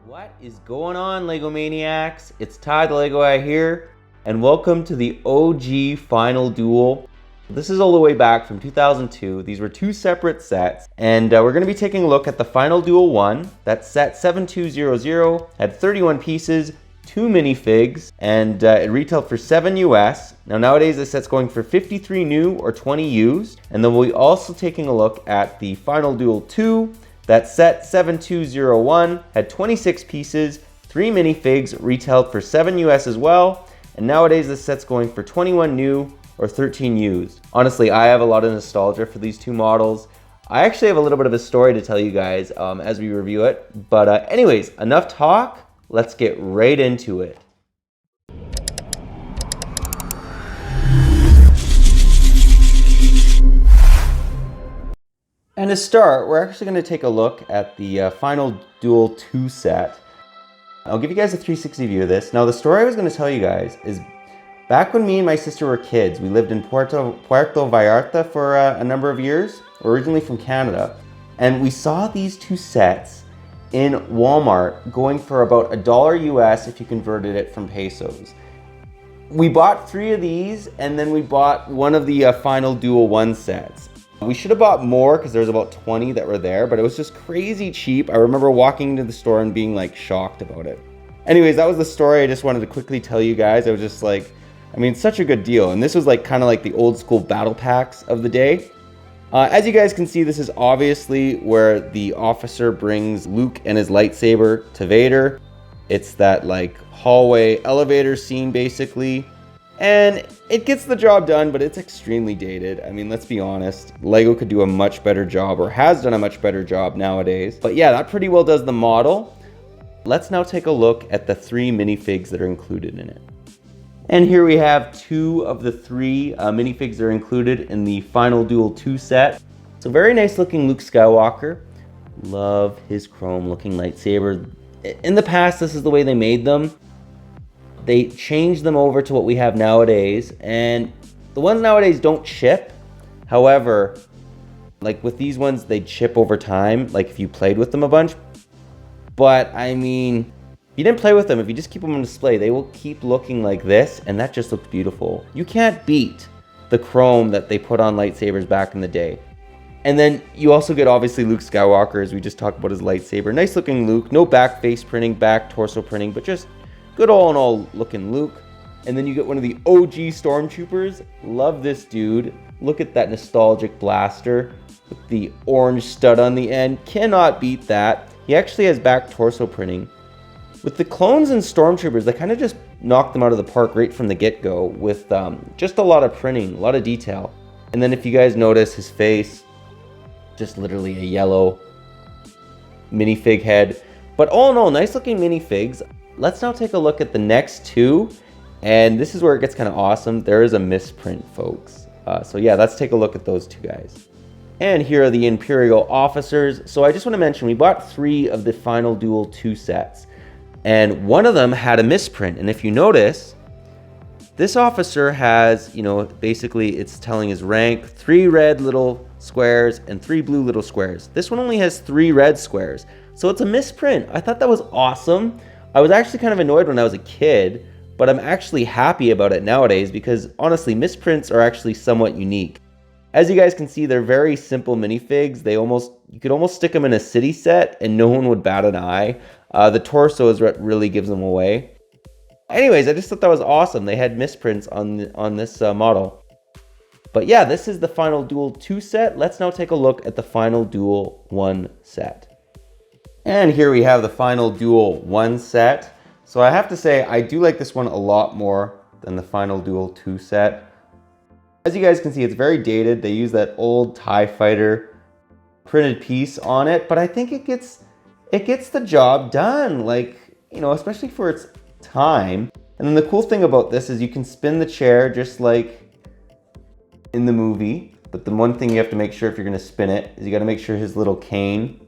What is going on, Lego Maniacs? It's Ty the Lego guy here, and welcome to the OG Final Duel. This is all the way back from 2002. These were two separate sets, and we're going to be taking a look at the Final Duel 1. That set 7200 had 31 pieces, 2 minifigs, and it retailed for $7 US. Now nowadays this set's going for 53 new or 20 used, and then we'll be also taking a look at the Final Duel 2. That set 7201 had 26 pieces, 3 minifigs, retailed for $7 US as well, and nowadays this set's going for 21 new or 13 used. Honestly, I have a lot of nostalgia for these two models. I actually have a little bit of a story to tell you guys as we review it, but anyways, enough talk, let's get right into it. And to start, we're actually going to take a look at the Final Duel 2 set. I'll give you guys a 360 view of this. Now, the story I was going to tell you guys is back when me and my sister were kids, we lived in Puerto Vallarta for a number of years, originally from Canada. And we saw these two sets in Walmart going for about $1 US if you converted it from pesos. We bought 3 of these, and then we bought one of the Final Duel 1 sets. We should have bought more because there was about 20 that were there, but it was just crazy cheap. I remember walking into the store and being like shocked about it. Anyways, that was the story I just wanted to quickly tell you guys. I was just like, I mean, such a good deal. And this was like kind of like the old school battle packs of the day. As you guys can see, this is obviously where the officer brings Luke and his lightsaber to Vader. It's that like hallway elevator scene basically. And it gets the job done, but it's extremely dated. I mean, let's be honest. Lego could do a much better job, or has done a much better job nowadays. But yeah, that pretty well does the model. Let's now take a look at the 3 minifigs that are included in it. And here we have 2 of the 3 minifigs that are included in the Final Duel 2 set. So very nice looking Luke Skywalker. Love his chrome looking lightsaber. In the past, this is the way they made them. They changed them over to what we have nowadays, and the ones nowadays don't chip. However, like with these ones, they chip over time, like if you played with them a bunch. But I mean, if you didn't play with them, if you just keep them on display, they will keep looking like this, and that just looks beautiful. You can't beat the chrome that they put on lightsabers back in the day. And then you also get obviously Luke Skywalker, as we just talked about his lightsaber. Nice looking Luke, no back face printing, back torso printing, but just good all in all looking Luke. And then you get one of the OG Stormtroopers. Love this dude. Look at that nostalgic blaster with the orange stud on the end. Cannot beat that. He actually has back torso printing. With the clones and Stormtroopers, they kind of just knocked them out of the park right from the get-go with just a lot of printing, a lot of detail. And then if you guys notice his face, just literally a yellow minifig head. But all in all, nice looking minifigs. Let's now take a look at the next 2, and this is where it gets kind of awesome. There is a misprint, folks. So yeah, let's take a look at those 2 guys. And here are the Imperial officers. So I just want to mention, we bought 3 of the Final Duel 2 sets, and one of them had a misprint. And if you notice, this officer has, you know, basically it's telling his rank, 3 red little squares and 3 blue little squares. This one only has 3 red squares. So it's a misprint. I thought that was awesome. I was actually kind of annoyed when I was a kid, but I'm actually happy about it nowadays because honestly, misprints are actually somewhat unique. As you guys can see, they're very simple minifigs. You could almost stick them in a city set and no one would bat an eye. The torso is what really gives them away. Anyways, I just thought that was awesome. They had misprints on this model. But yeah, this is the Final Duel 2 set. Let's now take a look at the Final Duel 1 set. And here we have the Final Duel 1 set. So I have to say, I do like this one a lot more than the Final Duel 2 set. As you guys can see, it's very dated. They use that old TIE Fighter printed piece on it, but I think it gets the job done, like, you know, especially for its time. And then the cool thing about this is you can spin the chair just like in the movie. But the one thing you have to make sure if you're going to spin it is you got to make sure his little cane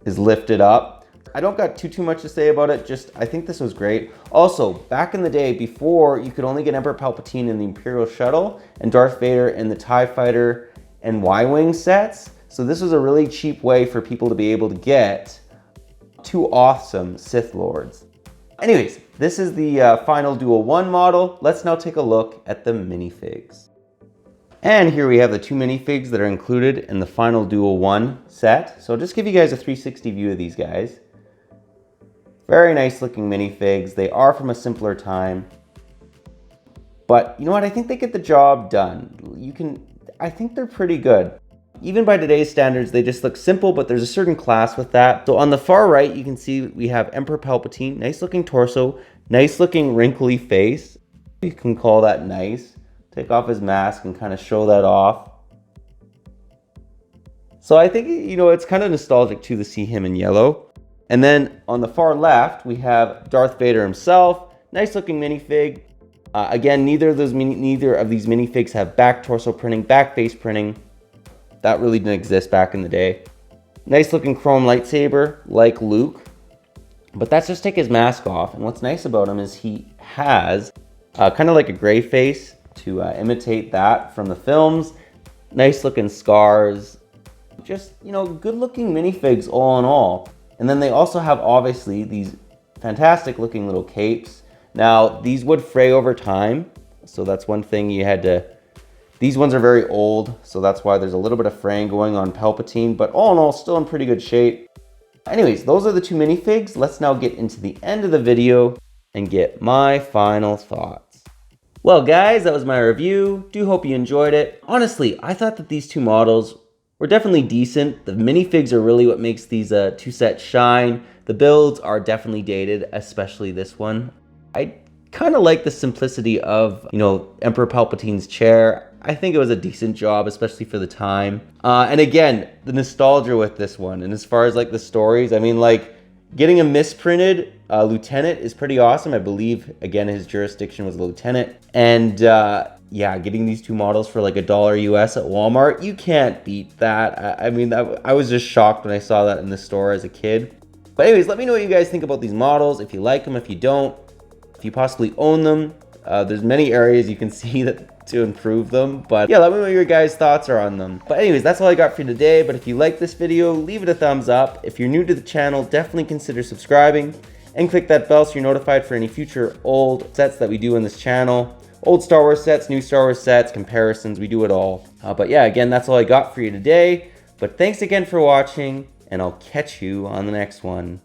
is lifted up. I don't got too much to say about it, just I think this was great. Also, back in the day, before, you could only get Emperor Palpatine in the Imperial Shuttle and Darth Vader in the TIE Fighter and Y-Wing sets. So this was a really cheap way for people to be able to get two awesome Sith Lords. Anyways, this is the Final Duel 1 model. Let's now take a look at the minifigs. And here we have the two minifigs that are included in the Final Duel 1 set. So I'll just give you guys a 360 view of these guys. Very nice looking minifigs. They are from a simpler time. But you know what? I think they get the job done. I think they're pretty good. Even by today's standards, they just look simple, but there's a certain class with that. So on the far right, you can see we have Emperor Palpatine. Nice looking torso, nice looking wrinkly face. You can call that nice. Take off his mask and kind of show that off. So I think, you know, it's kind of nostalgic too to see him in yellow. And then on the far left, we have Darth Vader himself. Nice looking minifig. Again, neither of these minifigs have back torso printing, back face printing. That really didn't exist back in the day. Nice looking chrome lightsaber, like Luke. But that's just take his mask off. And what's nice about him is he has kind of like a gray face to imitate that from the films. Nice looking scars. Just, you know, good looking minifigs all in all. And then they also have obviously these fantastic looking little capes. Now, these would fray over time. So that's one thing you had to... These ones are very old, so that's why there's a little bit of fraying going on Palpatine, but all in all, still in pretty good shape. Anyways, those are the two minifigs. Let's now get into the end of the video and get my final thoughts. Well, guys, that was my review. Do hope you enjoyed it. Honestly, I thought that these two models were definitely decent. The minifigs are really what makes these two sets shine. The builds are definitely dated, especially this one. I kind of like the simplicity of, you know, Emperor Palpatine's chair. I think it was a decent job, especially for the time. And again, the nostalgia with this one. And as far as like the stories, I mean, like getting a misprinted lieutenant is pretty awesome. I believe, again, his jurisdiction was a lieutenant. And yeah, getting these two models for like $1 US at Walmart, you can't beat that. I mean, I was just shocked when I saw that in the store as a kid. But anyways, let me know what you guys think about these models. If you like them, if you don't, if you possibly own them. There's many areas you can see that to improve them, but yeah, let me know what your guys' thoughts are on them. But anyways, that's all I got for you today. But if you like this video, leave it a thumbs up. If you're new to the channel, definitely consider subscribing and click that bell so you're notified for any future old sets that we do in this channel. Old Star Wars sets, new Star Wars sets, comparisons, we do it all. But yeah, again, that's all I got for you today. But thanks again for watching, and I'll catch you on the next one.